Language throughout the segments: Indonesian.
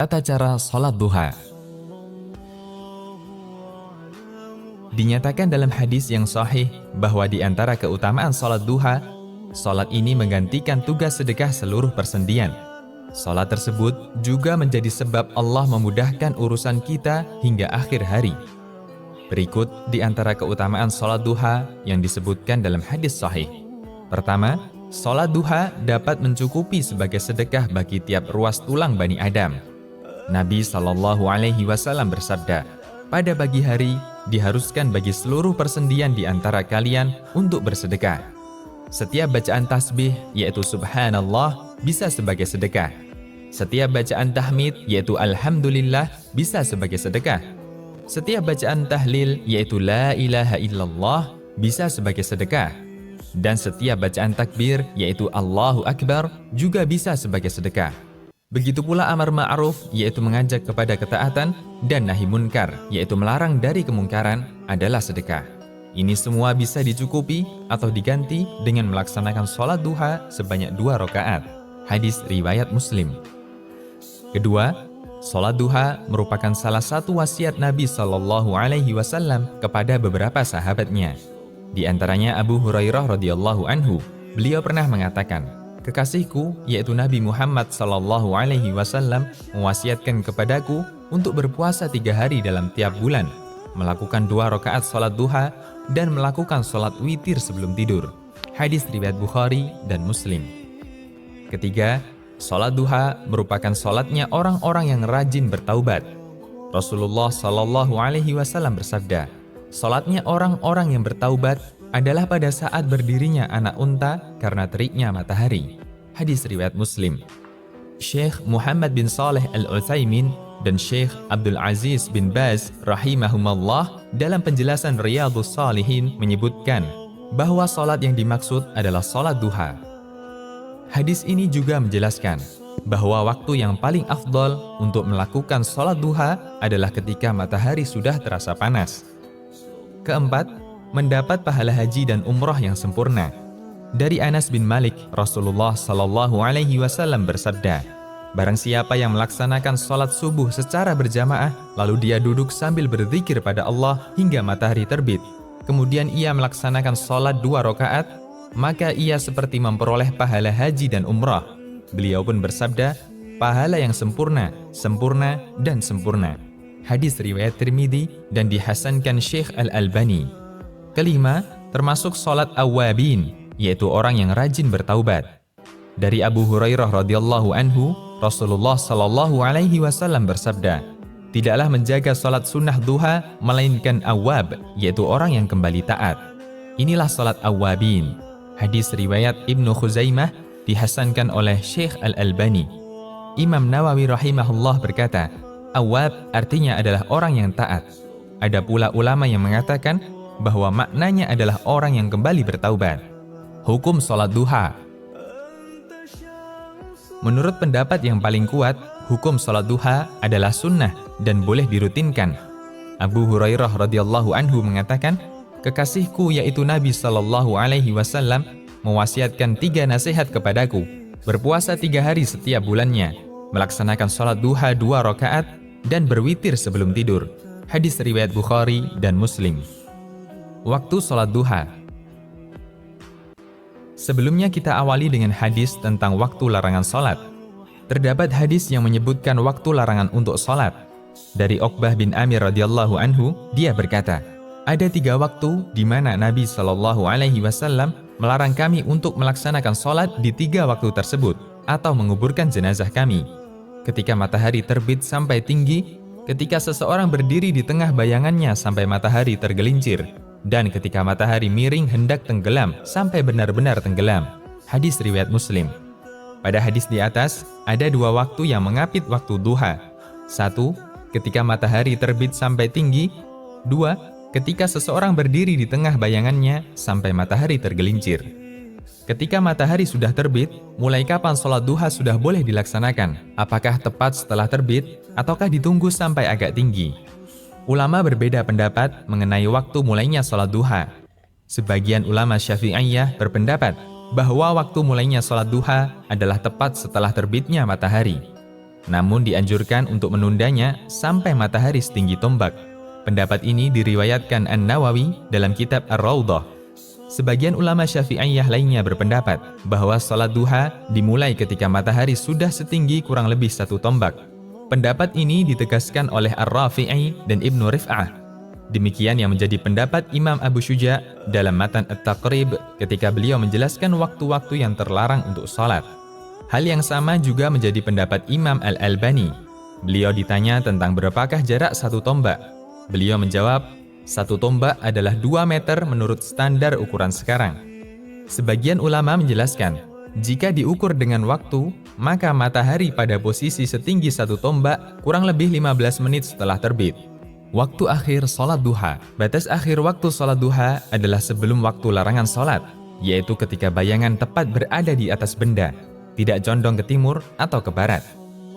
Tata cara sholat duha. Dinyatakan dalam hadis yang sahih bahwa di antara keutamaan sholat duha, sholat ini menggantikan tugas sedekah seluruh persendian. Sholat tersebut juga menjadi sebab Allah memudahkan urusan kita hingga akhir hari. Berikut di antara keutamaan sholat duha yang disebutkan dalam hadis sahih. Pertama, sholat duha dapat mencukupi sebagai sedekah bagi tiap ruas tulang Bani Adam. Nabi SAW bersabda, pada pagi hari diharuskan bagi seluruh persendian di antara kalian untuk bersedekah. Setiap bacaan tasbih, yaitu subhanallah, bisa sebagai sedekah. Setiap bacaan tahmid, yaitu alhamdulillah, bisa sebagai sedekah. Setiap bacaan tahlil, yaitu la ilaha illallah, bisa sebagai sedekah. Dan setiap bacaan takbir, yaitu Allahu Akbar, juga bisa sebagai sedekah. Begitu pula amar ma'ruf, yaitu mengajak kepada ketaatan, dan nahi munkar, yaitu melarang dari kemungkaran, adalah sedekah. Ini semua bisa dicukupi atau diganti dengan melaksanakan sholat duha sebanyak 2 rakaat. Hadis riwayat Muslim. Kedua, sholat duha merupakan salah satu wasiat Nabi SAW kepada beberapa sahabatnya. Di antaranya Abu Hurairah radhiyallahu anhu, beliau pernah mengatakan, kekasihku, yaitu Nabi Muhammad SAW, mewasiatkan kepadaku untuk berpuasa 3 hari dalam tiap bulan, melakukan 2 rakaat sholat duha, dan melakukan sholat witir sebelum tidur. Hadis riwayat Bukhari dan Muslim. Ketiga, sholat duha merupakan sholatnya orang-orang yang rajin bertaubat. Rasulullah SAW bersabda, sholatnya orang-orang yang bertaubat adalah pada saat berdirinya anak unta karena teriknya matahari. Hadis riwayat Muslim. Syekh Muhammad bin Saleh Al-Utsaimin dan Syekh Abdul Aziz bin Baz rahimahumallah dalam penjelasan Riyadhus Shalihin menyebutkan bahwa salat yang dimaksud adalah salat duha. Hadis ini juga menjelaskan bahwa waktu yang paling afdal untuk melakukan salat duha adalah ketika matahari sudah terasa panas. Keempat, mendapat pahala haji dan umrah yang sempurna. Dari Anas bin Malik, Rasulullah SAW bersabda, barang siapa yang melaksanakan sholat subuh secara berjamaah, lalu dia duduk sambil berzikir pada Allah hingga matahari terbit, kemudian ia melaksanakan sholat 2 rakaat, maka ia seperti memperoleh pahala haji dan umrah. Beliau pun bersabda, pahala yang sempurna, sempurna, dan sempurna. Hadis riwayat Tirmidzi dan dihasankan Syekh Al-Albani. Kelima, termasuk sholat awwabin, yaitu orang yang rajin bertaubat. Dari Abu Hurairah radhiyallahu anhu, Rasulullah SAW bersabda, tidaklah menjaga sholat sunnah duha, melainkan awwab, yaitu orang yang kembali taat. Inilah sholat awwabin. Hadis riwayat Ibnu Khuzaimah, dihasankan oleh Syekh Al-Albani. Imam Nawawi rahimahullah berkata, awwab artinya adalah orang yang taat. Ada pula ulama yang mengatakan bahwa maknanya adalah orang yang kembali bertaubat. Hukum sholat duha. Menurut pendapat yang paling kuat, hukum sholat duha adalah sunnah dan boleh dirutinkan. Abu Hurairah radhiyallahu anhu mengatakan, kekasihku yaitu Nabi SAW mewasiatkan 3 nasihat kepadaku, berpuasa 3 hari setiap bulannya, melaksanakan sholat duha 2 rakaat, dan berwitir sebelum tidur. Hadis riwayat Bukhari dan Muslim. Waktu sholat duha. Sebelumnya kita awali dengan hadis tentang waktu larangan sholat. Terdapat hadis yang menyebutkan waktu larangan untuk sholat. Dari Uqbah bin Amir radhiyallahu anhu, dia berkata, ada 3 waktu di mana Nabi SAW melarang kami untuk melaksanakan sholat di 3 waktu tersebut, atau menguburkan jenazah kami. Ketika matahari terbit sampai tinggi, ketika seseorang berdiri di tengah bayangannya sampai matahari tergelincir, dan ketika matahari miring hendak tenggelam sampai benar-benar tenggelam. Hadis riwayat Muslim. Pada hadis di atas, ada 2 waktu yang mengapit waktu duha. 1. Ketika matahari terbit sampai tinggi. 2. Ketika seseorang berdiri di tengah bayangannya sampai matahari tergelincir. Ketika matahari sudah terbit, mulai kapan sholat duha sudah boleh dilaksanakan? Apakah tepat setelah terbit, ataukah ditunggu sampai agak tinggi? Ulama berbeda pendapat mengenai waktu mulainya sholat duha. Sebagian ulama Syafi'iyah berpendapat bahwa waktu mulainya sholat duha adalah tepat setelah terbitnya matahari. namun dianjurkan untuk menundanya sampai matahari setinggi tombak. Pendapat ini diriwayatkan An-Nawawi dalam kitab Ar-Raudhah. Sebagian ulama Syafi'iyah lainnya berpendapat bahwa sholat duha dimulai ketika matahari sudah setinggi kurang lebih 1 tombak. Pendapat ini ditegaskan oleh Ar-Rafi'i dan Ibnu Rif'ah. Demikian yang menjadi pendapat Imam Abu Syuja dalam matan At-Taqrib ketika beliau menjelaskan waktu-waktu yang terlarang untuk sholat. Hal yang sama juga menjadi pendapat Imam Al-Albani. Beliau ditanya tentang berapakah jarak 1 tombak. Beliau menjawab, 1 tombak adalah 2 meter menurut standar ukuran sekarang. Sebagian ulama menjelaskan, jika diukur dengan waktu, maka matahari pada posisi setinggi 1 tombak kurang lebih 15 menit setelah terbit. Waktu akhir sholat duha. Batas akhir waktu sholat duha adalah sebelum waktu larangan sholat, yaitu ketika bayangan tepat berada di atas benda, tidak condong ke timur atau ke barat.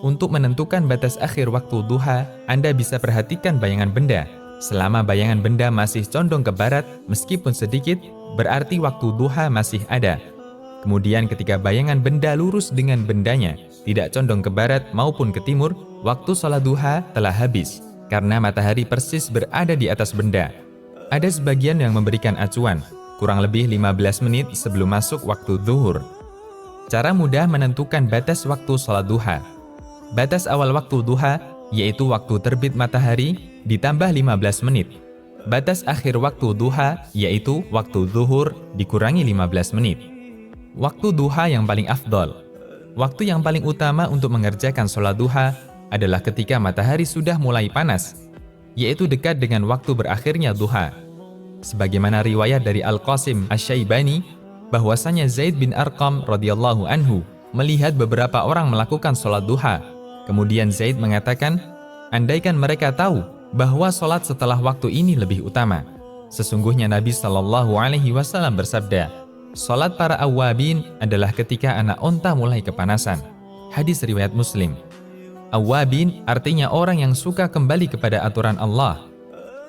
Untuk menentukan batas akhir waktu duha, Anda bisa perhatikan bayangan benda. Selama bayangan benda masih condong ke barat, meskipun sedikit, berarti waktu duha masih ada. Kemudian ketika bayangan benda lurus dengan bendanya, tidak condong ke barat maupun ke timur, waktu sholat duha telah habis, karena matahari persis berada di atas benda. Ada sebagian yang memberikan acuan, kurang lebih 15 menit sebelum masuk waktu zuhur. Cara mudah menentukan batas waktu sholat duha. Batas awal waktu duha, yaitu waktu terbit matahari, ditambah 15 menit. Batas akhir waktu duha, yaitu waktu zuhur, dikurangi 15 menit. Waktu duha yang paling afdol. Waktu yang paling utama untuk mengerjakan sholat duha adalah ketika matahari sudah mulai panas, yaitu dekat dengan waktu berakhirnya duha. Sebagaimana riwayat dari Al-Qasim Asy-Syaibani, bahwasanya Zaid bin Arqam radhiyallahu anhu melihat beberapa orang melakukan sholat duha. Kemudian Zaid mengatakan, andaikan mereka tahu bahwa sholat setelah waktu ini lebih utama. Sesungguhnya Nabi SAW bersabda, sholat para awwabin adalah ketika anak onta mulai kepanasan. Hadis riwayat Muslim. Awwabin artinya orang yang suka kembali kepada aturan Allah.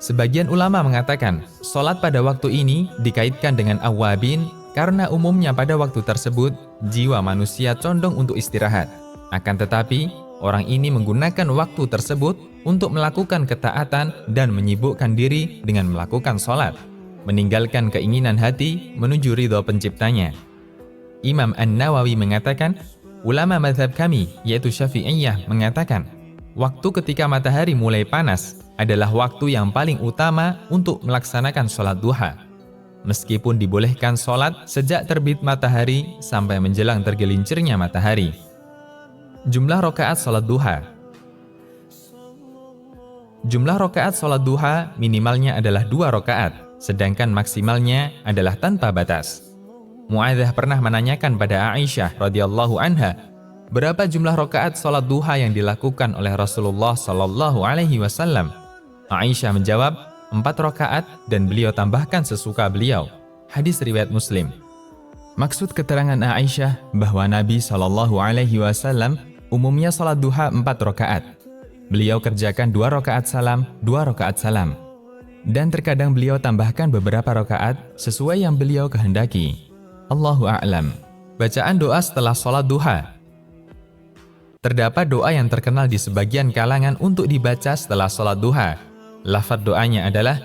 Sebagian ulama mengatakan, sholat pada waktu ini dikaitkan dengan awwabin karena umumnya pada waktu tersebut, jiwa manusia condong untuk istirahat. Akan tetapi, orang ini menggunakan waktu tersebut untuk melakukan ketaatan dan menyibukkan diri dengan melakukan sholat, meninggalkan keinginan hati menuju ridho penciptanya. Imam An-Nawawi mengatakan, ulama mazhab kami, yaitu Syafi'iyah, mengatakan, waktu ketika matahari mulai panas adalah waktu yang paling utama untuk melaksanakan sholat duha. Meskipun dibolehkan sholat sejak terbit matahari sampai menjelang tergelincirnya matahari. Jumlah rakaat sholat duha. Jumlah rakaat sholat duha minimalnya adalah 2 rakaat, sedangkan maksimalnya adalah tanpa batas. Mu'adzah pernah menanyakan pada Aisyah radhiyallahu anha, berapa jumlah rakaat sholat duha yang dilakukan oleh Rasulullah SAW? Aisyah menjawab, 4 rakaat dan beliau tambahkan sesuka beliau. Hadis riwayat Muslim. Maksud keterangan Aisyah bahwa Nabi SAW umumnya salat duha 4 rakaat. Beliau kerjakan 2 rakaat salam, 2 rakaat salam. Dan terkadang beliau tambahkan beberapa rakaat sesuai yang beliau kehendaki. Allahu a'lam. Bacaan doa setelah salat duha. Terdapat doa yang terkenal di sebagian kalangan untuk dibaca setelah salat duha. Lafaz doanya adalah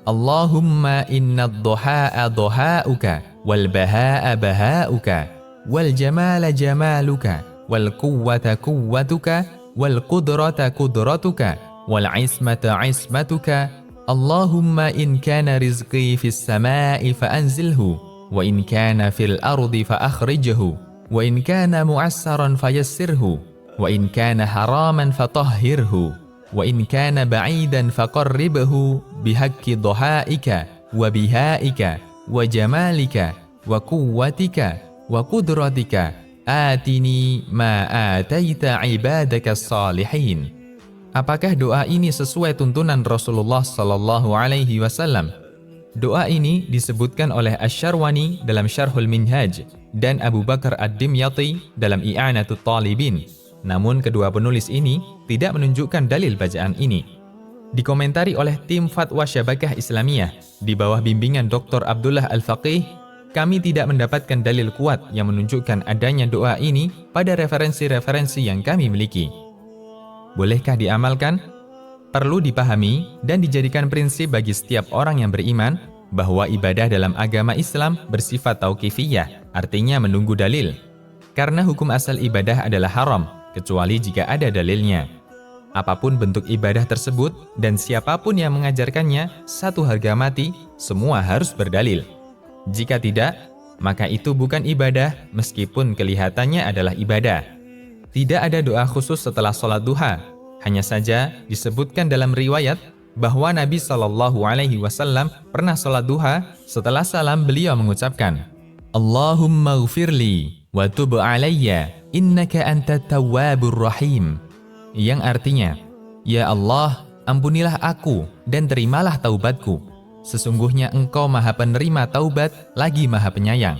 Allahumma inna ad-duha'a duha'uka wal baha'a baha'uka wal jamala jamaluka wal quwwata quwwatuka wal qudrata qudratuka wal ismata ismatuka. Allahumma in kana rizqi fis sama'i fa anzilhu wa in kana fil ardi fa akhrijhu wa in kana mu'assaran fayassirhu wa in kana haraman fatahhirhu wa in kana ba'idan faqarribhu bihaqqi dhahaika wa bihaika wa jamalika wa quwwatika wa qudratika atini ma ataita ibadaka salihin. Apakah doa ini sesuai tuntunan Rasulullah SAW? Doa ini disebutkan oleh Asy-Syarwani dalam Syarhul Minhaj dan Abu Bakar Ad-Dimyati dalam I'anatut Talibin. Namun kedua penulis ini tidak menunjukkan dalil bacaan ini. Dikomentari oleh tim Fatwa Syabakah Islamiyah di bawah bimbingan Dr. Abdullah Al-Faqih, kami tidak mendapatkan dalil kuat yang menunjukkan adanya doa ini pada referensi-referensi yang kami miliki. Bolehkah diamalkan? Perlu dipahami dan dijadikan prinsip bagi setiap orang yang beriman bahwa ibadah dalam agama Islam bersifat tauqifiyah, artinya menunggu dalil. Karena hukum asal ibadah adalah haram, kecuali jika ada dalilnya. Apapun bentuk ibadah tersebut dan siapapun yang mengajarkannya, satu harga mati, semua harus berdalil. Jika tidak, maka itu bukan ibadah meskipun kelihatannya adalah ibadah. Tidak ada doa khusus setelah sholat duha. Hanya saja disebutkan dalam riwayat bahwa Nabi SAW pernah sholat duha, setelah salam beliau mengucapkan, Allahumma ghfirli wa tub alayya innaka antat tawwabur rahim. Yang artinya, Ya Allah, ampunilah aku dan terimalah taubatku. Sesungguhnya Engkau Maha Penerima taubat lagi Maha Penyayang.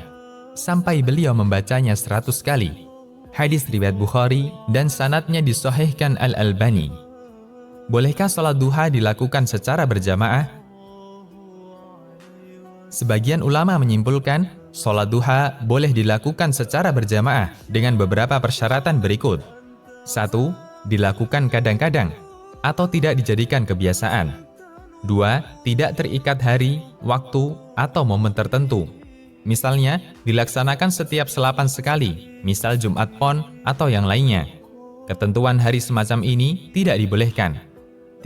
Sampai beliau membacanya 100 kali. Hadis riwayat Bukhari dan sanadnya disahihkan Al-Albani. Bolehkah sholat duha dilakukan secara berjamaah? Sebagian ulama menyimpulkan, sholat duha boleh dilakukan secara berjamaah dengan beberapa persyaratan berikut. 1. Dilakukan kadang-kadang atau tidak dijadikan kebiasaan. 2. Tidak terikat hari, waktu, atau momen tertentu. Misalnya, dilaksanakan setiap 8 sekali, misal Jumat Pon atau yang lainnya. Ketentuan hari semacam ini tidak dibolehkan.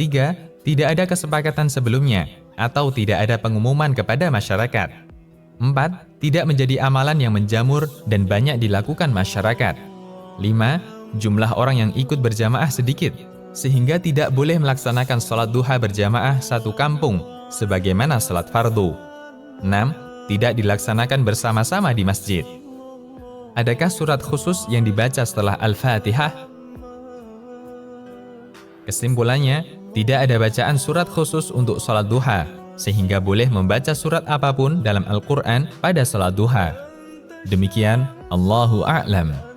3. Tidak ada kesepakatan sebelumnya atau tidak ada pengumuman kepada masyarakat. 4. Tidak menjadi amalan yang menjamur dan banyak dilakukan masyarakat. 5. Jumlah orang yang ikut berjamaah sedikit, sehingga tidak boleh melaksanakan sholat duha berjamaah satu kampung, sebagaimana sholat fardu. 6. Tidak dilaksanakan bersama-sama di masjid. Adakah surat khusus yang dibaca setelah Al-Fatihah? Kesimpulannya, tidak ada bacaan surat khusus untuk sholat duha, sehingga boleh membaca surat apapun dalam Al-Quran pada sholat duha. Demikian, Allahu a'lam.